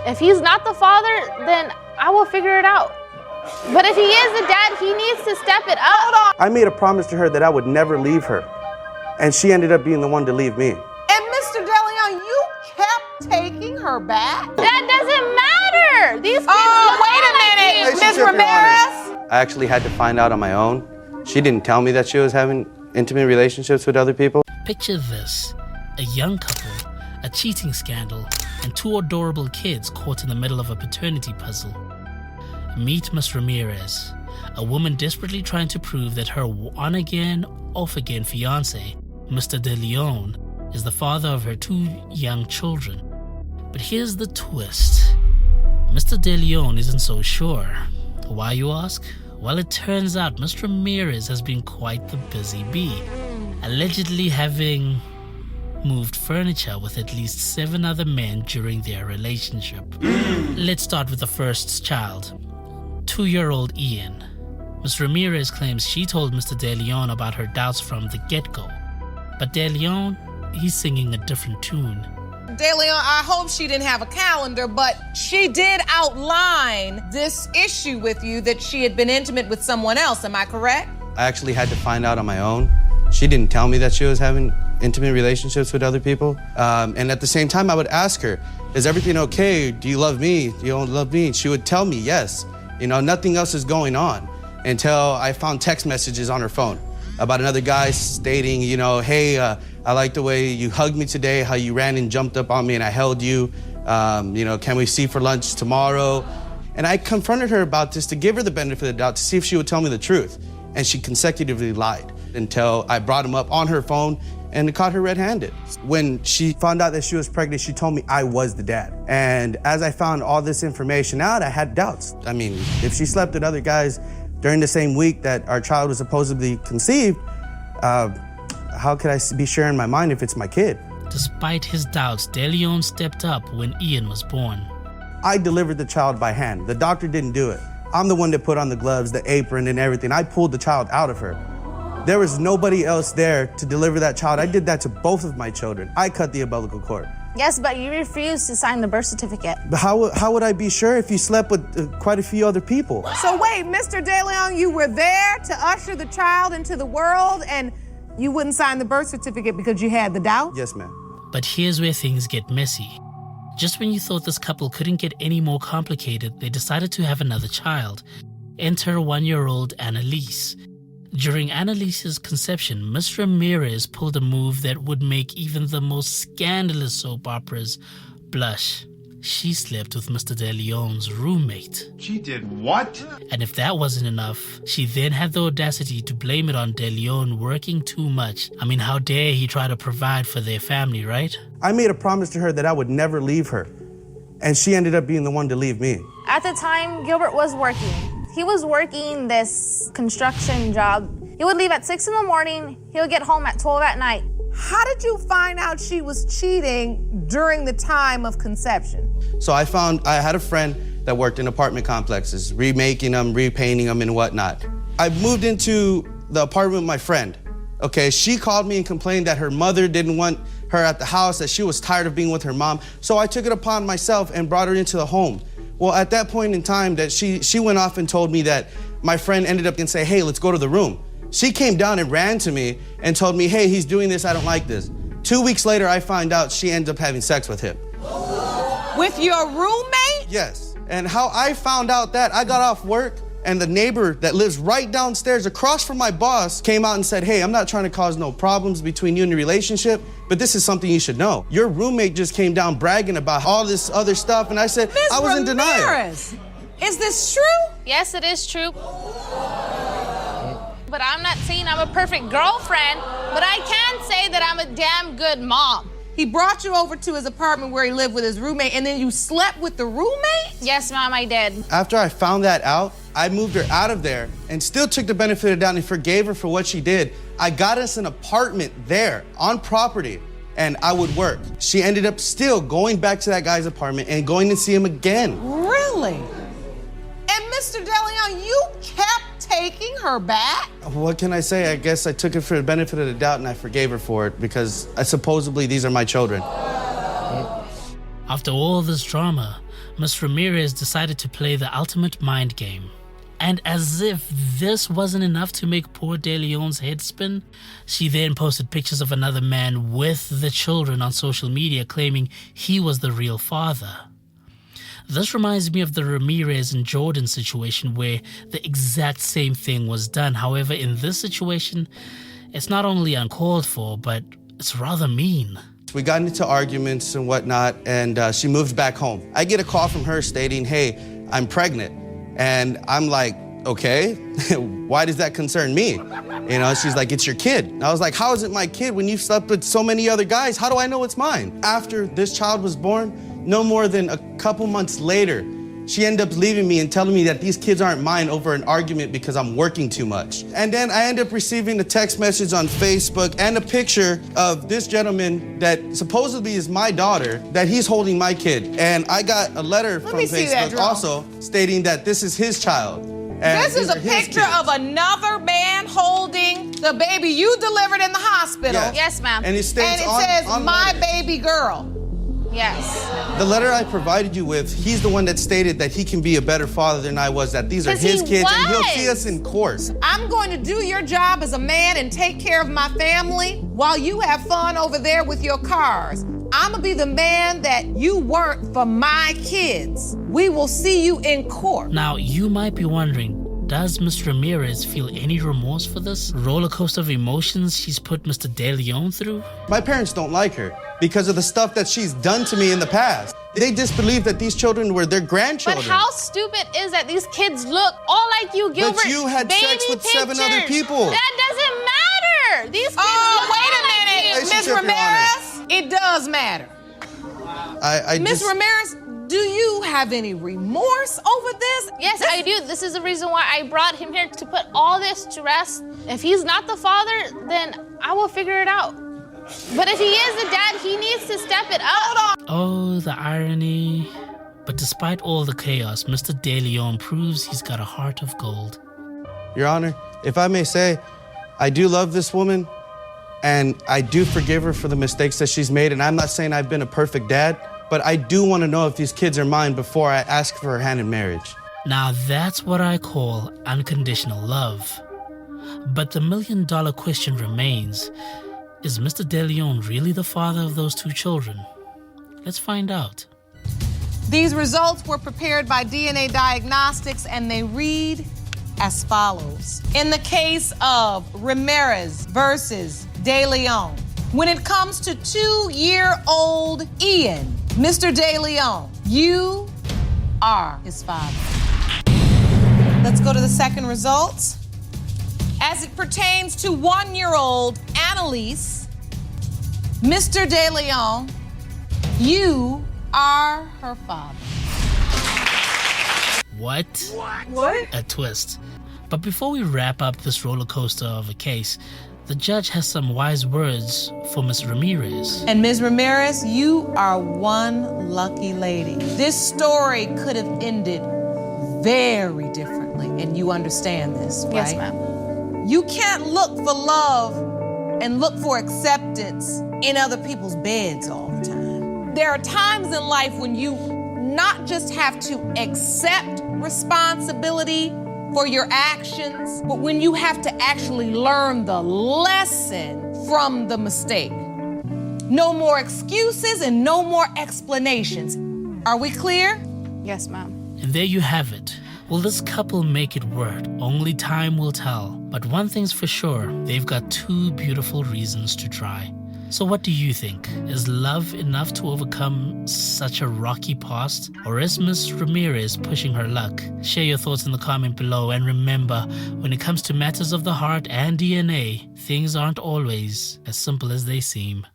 If he's not the father, then I will figure it out. But if he is the dad, he needs to step it up. I made a promise to her that I would never leave her, and she ended up being the one to leave me. And Mr. DeLeon, you kept taking her back? That doesn't matter. These kids wait a minute, Ms. Ramirez. I actually had to find out on my own. She didn't tell me that she was having intimate relationships with other people. Picture this: a young couple, a cheating scandal, and two adorable kids caught in the middle of a paternity puzzle. Meet Miss Ramirez, a woman desperately trying to prove that her on-again, off-again fiancé, Mr. DeLeon, is the father of her two young children. But here's the twist. Mr. DeLeon isn't so sure. Why, you ask? Well, it turns out Miss Ramirez has been quite the busy bee, allegedly having moved furniture with at least 7 other men during their relationship. Let's start with the first child, 2-year-old Ian. Ms. Ramirez claims she told Mr. DeLeon about her doubts from the get-go. But DeLeon, he's singing a different tune. DeLeon, I hope she didn't have a calendar, but she did outline this issue with you that she had been intimate with someone else. Am I correct? I actually had to find out on my own. She didn't tell me that she was having intimate relationships with other people. And at the same time, I would ask her, is everything okay? Do you love me? Do you don't love me? She would tell me yes. You know, nothing else is going on until I found text messages on her phone about another guy stating, you know, hey, I like the way you hugged me today, how you ran and jumped up on me and I held you. You know, can we see for lunch tomorrow? And I confronted her about this to give her the benefit of the doubt to see if she would tell me the truth. And she consecutively lied until I brought him up on her phone and caught her red-handed. When she found out that she was pregnant, she told me I was the dad. And as I found all this information out, I had doubts. I mean, if she slept with other guys during the same week that our child was supposedly conceived, how could I be sure in my mind if it's my kid? Despite his doubts, DeLeon stepped up when Ian was born. I delivered the child by hand. The doctor didn't do it. I'm the one that put on the gloves, the apron, and everything. I pulled the child out of her. There was nobody else there to deliver that child. I did that to both of my children. I cut the umbilical cord. Yes, but you refused to sign the birth certificate. But how would I be sure if you slept with quite a few other people? So wait, Mr. DeLeon, you were there to usher the child into the world and you wouldn't sign the birth certificate because you had the doubt? Yes, ma'am. But here's where things get messy. Just when you thought this couple couldn't get any more complicated, they decided to have another child. Enter 1-year-old Annalise. During Annalise's conception, Miss Ramirez pulled a move that would make even the most scandalous soap operas blush. She slept with Mr. DeLeon's roommate. She did what? And if that wasn't enough, she then had the audacity to blame it on DeLeon working too much. I mean, how dare he try to provide for their family, right? I made a promise to her that I would never leave her, and she ended up being the one to leave me. At the time, Gilbert was working. He was working this construction job. He would leave at 6 in the morning. He would get home at 12 at night. How did you find out she was cheating during the time of conception? So I had a friend that worked in apartment complexes, remaking them, repainting them, and whatnot. I moved into the apartment with my friend. Okay, she called me and complained that her mother didn't want her at the house, that she was tired of being with her mom. So I took it upon myself and brought her into the home. Well, at that point in time, that she went off and told me that my friend ended up and say, hey, let's go to the room. She came down and ran to me and told me, hey, he's doing this, I don't like this. 2 weeks later, I find out she ended up having sex with him. With your roommate? Yes, and how I found out that, I got off work and the neighbor that lives right downstairs across from my boss came out and said, hey, I'm not trying to cause no problems between you and your relationship, but this is something you should know. Your roommate just came down bragging about all this other stuff, and I said, I was in denial. Is this true? Yes, it is true. But I'm not saying I'm a perfect girlfriend, but I can say that I'm a damn good mom. He brought you over to his apartment where he lived with his roommate, and then you slept with the roommate? Yes, Mom, I did. After I found that out, I moved her out of there and still took the benefit of the doubt and forgave her for what she did. I got us an apartment there on property, and I would work. She ended up still going back to that guy's apartment and going to see him again. Really? And Mr. DeLeon, you kept taking her back? What can I say? I guess I took it for the benefit of the doubt and I forgave her for it because supposedly these are my children. After all this drama, Ms. Ramirez decided to play the ultimate mind game. And as if this wasn't enough to make poor DeLeon's head spin, she then posted pictures of another man with the children on social media claiming he was the real father. This reminds me of the Ramirez and Jordan situation where the exact same thing was done. However, in this situation, it's not only uncalled for, but it's rather mean. We got into arguments and whatnot, and she moved back home. I get a call from her stating, hey, I'm pregnant. And I'm like, okay, why does that concern me? You know, she's like, it's your kid. And I was like, how is it my kid when you've slept with so many other guys? How do I know it's mine? After this child was born, no more than a couple months later, she ended up leaving me and telling me that these kids aren't mine over an argument because I'm working too much. And then I ended up receiving a text message on Facebook and a picture of this gentleman that supposedly is my daughter, that he's holding my kid. And I got a letter from Facebook also stating that this is his child. And this is a picture of another man holding the baby you delivered in the hospital. Yes, ma'am. And it states says, on my letter. baby girl. Yes. The letter I provided you with, he's the one that stated that he can be a better father than I was, that these are his kids, and he'll see us in court. I'm going to do your job as a man and take care of my family while you have fun over there with your cars. I'm gonna be the man that you weren't for my kids. We will see you in court. Now, you might be wondering, does Ms. Ramirez feel any remorse for this roller coaster of emotions she's put Mr. DeLeon through? My parents don't like her because of the stuff that she's done to me in the past. They disbelieve that these children were their grandchildren. But how stupid is that these kids look all like you, Gilbert? But you had sex with 7 other people. That doesn't matter. These kids look wait a all like minute, you. Ms. Ramirez. It does matter. Ms. Ramirez, do you have any remorse over this? Yes, I do. This is the reason why I brought him here, to put all this to rest. If he's not the father, then I will figure it out. But if he is the dad, he needs to step it up. Oh, the irony. But despite all the chaos, Mr. DeLeon proves he's got a heart of gold. Your Honor, if I may say, I do love this woman, and I do forgive her for the mistakes that she's made, and I'm not saying I've been a perfect dad, but I do want to know if these kids are mine before I ask for her hand in marriage. Now that's what I call unconditional love. But the million-dollar question remains, is Mr. DeLeon really the father of those 2 children? Let's find out. These results were prepared by DNA Diagnostics, and they read as follows. In the case of Ramirez versus DeLeon, when it comes to 2-year-old Ian, Mr. DeLeon, you are his father. Let's go to the second results. As it pertains to 1-year-old Annalise, Mr. DeLeon, you are her father. What? What? A twist. But before we wrap up this roller coaster of a case, the judge has some wise words for Ms. Ramirez. And Ms. Ramirez, you are one lucky lady. This story could have ended very differently, and you understand this, right? Yes, ma'am. You can't look for love and look for acceptance in other people's beds all the time. There are times in life when you not just have to accept responsibility for your actions, but when you have to actually learn the lesson from the mistake. No more excuses and no more explanations. Are we clear? Yes, ma'am. And there you have it. Will this couple make it work? Only time will tell. But one thing's for sure, they've got 2 beautiful reasons to try. So what do you think? Is love enough to overcome such a rocky past? Or is Ms. Ramirez pushing her luck? Share your thoughts in the comment below, and remember, when it comes to matters of the heart and DNA, things aren't always as simple as they seem.